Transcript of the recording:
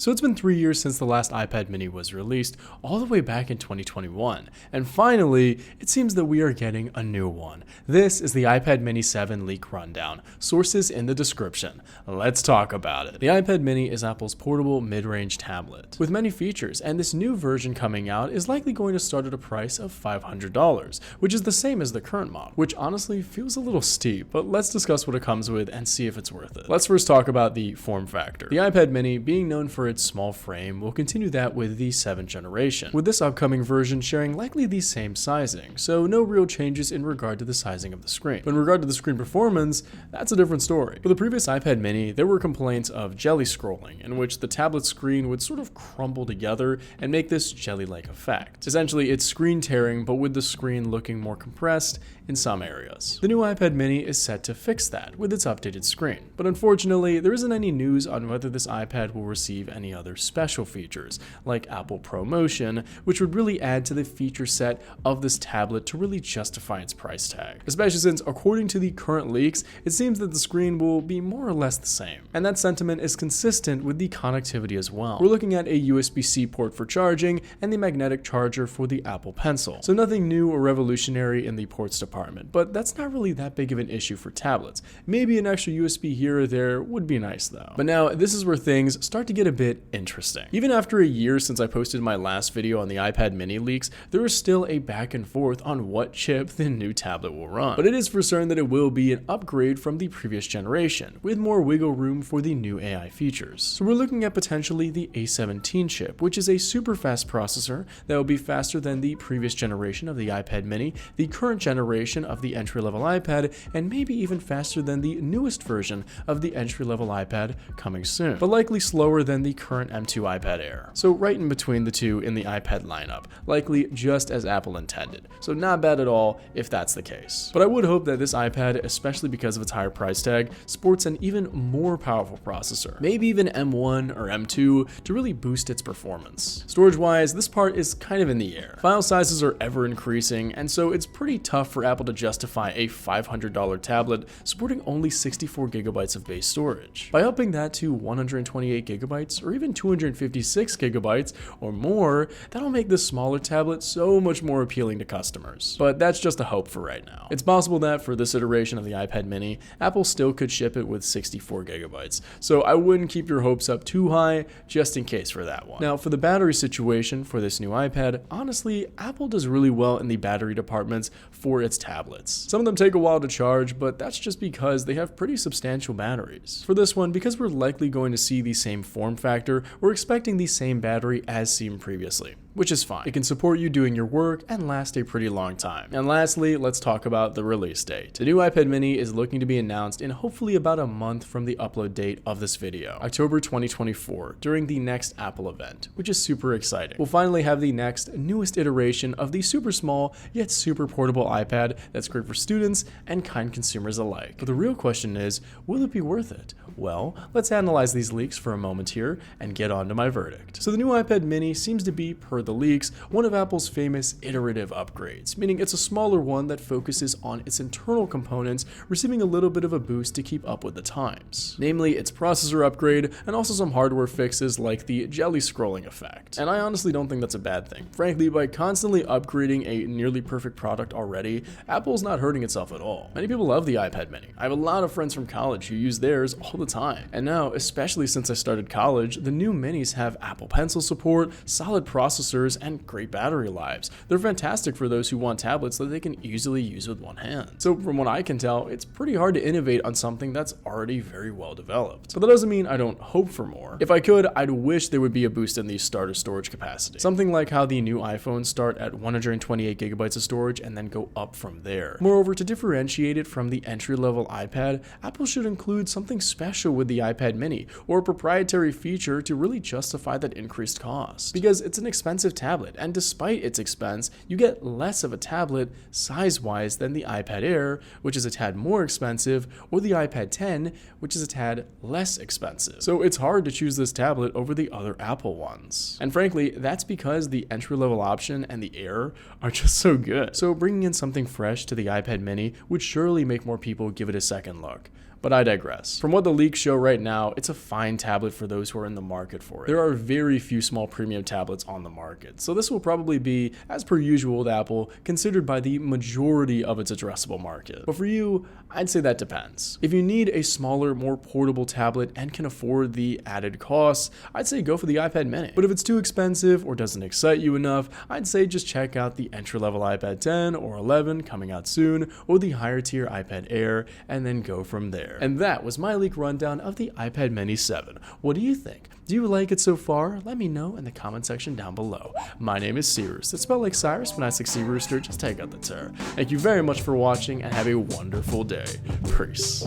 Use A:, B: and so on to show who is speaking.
A: So it's been 3 years since the last iPad mini was released, all the way back in 2021, and finally, it seems that we are getting a new one. This is the iPad mini 7 leak rundown, sources in the description. Let's talk about it. The iPad mini is Apple's portable mid-range tablet, with many features, and this new version coming out is likely going to start at a price of $500, which is the same as the current model, which honestly feels a little steep, but let's discuss what it comes with and see if it's worth it. Let's first talk about the form factor. The iPad mini, being known for its small frame, will continue that with the 7th generation, with this upcoming version sharing likely the same sizing, so no real changes in regard to the sizing of the screen. But in regard to the screen performance, that's a different story. For the previous iPad mini, there were complaints of jelly scrolling, in which the tablet screen would sort of crumble together and make this jelly-like effect. Essentially, it's screen tearing, but with the screen looking more compressed in some areas. The new iPad mini is set to fix that with its updated screen, but unfortunately, there isn't any news on whether this iPad will receive any other special features, like Apple ProMotion, which would really add to the feature set of this tablet to really justify its price tag. Especially since, according to the current leaks, it seems that the screen will be more or less the same. And that sentiment is consistent with the connectivity as well. We're looking at a USB-C port for charging and the magnetic charger for the Apple Pencil. So nothing new or revolutionary in the ports department, but that's not really that big of an issue for tablets. Maybe an extra USB here or there would be nice though. But now, this is where things start to get a bit interesting. Even after a year since I posted my last video on the iPad mini leaks, there is still a back and forth on what chip the new tablet will run. But it is for certain that it will be an upgrade from the previous generation, with more wiggle room for the new AI features. So we're looking at potentially the A17 chip, which is a super fast processor that will be faster than the previous generation of the iPad mini, the current generation of the entry-level iPad, and maybe even faster than the newest version of the entry-level iPad coming soon, but likely slower than the current M2 iPad Air. So right in between the two in the iPad lineup, likely just as Apple intended. So not bad at all if that's the case. But I would hope that this iPad, especially because of its higher price tag, sports an even more powerful processor, maybe even M1 or M2 to really boost its performance. Storage-wise, this part is kind of in the air. File sizes are ever increasing, and so it's pretty tough for Apple to justify a $500 tablet supporting only 64 gigabytes of base storage. By upping that to 128 gigabytes or even 256 gigabytes or more, that'll make this smaller tablet so much more appealing to customers. But that's just a hope for right now. It's possible that for this iteration of the iPad mini, Apple still could ship it with 64 gigabytes, so I wouldn't keep your hopes up too high just in case for that one. Now, for the battery situation for this new iPad, honestly, Apple does really well in the battery departments for its tablets. Some of them take a while to charge, but that's just because they have pretty substantial batteries. For this one, because we're likely going to see the same form factor, we're expecting the same battery as seen previously, which is fine. It can support you doing your work and last a pretty long time. And lastly, let's talk about the release date. The new iPad mini is looking to be announced in hopefully about a month from the upload date of this video, October 2024, during the next Apple event, which is super exciting. We'll finally have the next, newest iteration of the super small yet super portable iPad that's great for students and kind consumers alike. But the real question is, will it be worth it? Well, let's analyze these leaks for a moment here and get on to my verdict. So the new iPad mini seems to be, per the leaks, one of Apple's famous iterative upgrades, meaning it's a smaller one that focuses on its internal components, receiving a little bit of a boost to keep up with the times. Namely, its processor upgrade and also some hardware fixes like the jelly scrolling effect. And I honestly don't think that's a bad thing. Frankly, by constantly upgrading a nearly perfect product already, Apple's not hurting itself at all. Many people love the iPad mini. I have a lot of friends from college who use theirs all the time. And now, especially since I started college, the new minis have Apple Pencil support, solid processors, and great battery lives. They're fantastic for those who want tablets that they can easily use with one hand. So from what I can tell, it's pretty hard to innovate on something that's already very well developed. But that doesn't mean I don't hope for more. If I could, I'd wish there would be a boost in the starter storage capacity. Something like how the new iPhones start at 128 gigabytes of storage and then go up from there. Moreover, to differentiate it from the entry-level iPad, Apple should include something special with the iPad mini, or a proprietary feature to really justify that increased cost. Because it's an expensive tablet, and despite its expense, you get less of a tablet size-wise than the iPad Air, which is a tad more expensive, or the iPad 10, which is a tad less expensive. So it's hard to choose this tablet over the other Apple ones. And frankly, that's because the entry-level option and the Air are just so good. So bringing in something fresh to the iPad mini would surely make more people give it a second look. But I digress. From what the leaks show right now, it's a fine tablet for those who are in the market for it. There are very few small premium tablets on the market, so this will probably be, as per usual with Apple, considered by the majority of its addressable market. But for you, I'd say that depends. If you need a smaller, more portable tablet and can afford the added costs, I'd say go for the iPad mini. But if it's too expensive or doesn't excite you enough, I'd say just check out the entry-level iPad 10 or 11 coming out soon, or the higher tier iPad Air, and then go from there. And that was my leak rundown of the iPad mini 7. What do you think? Do you like it so far? Let me know in the comment section down below. My name is Seerooster. It's spelled like Cyrus, but I say Sea Rooster, just take out the terror. Thank you very much for watching and have a wonderful day. Peace.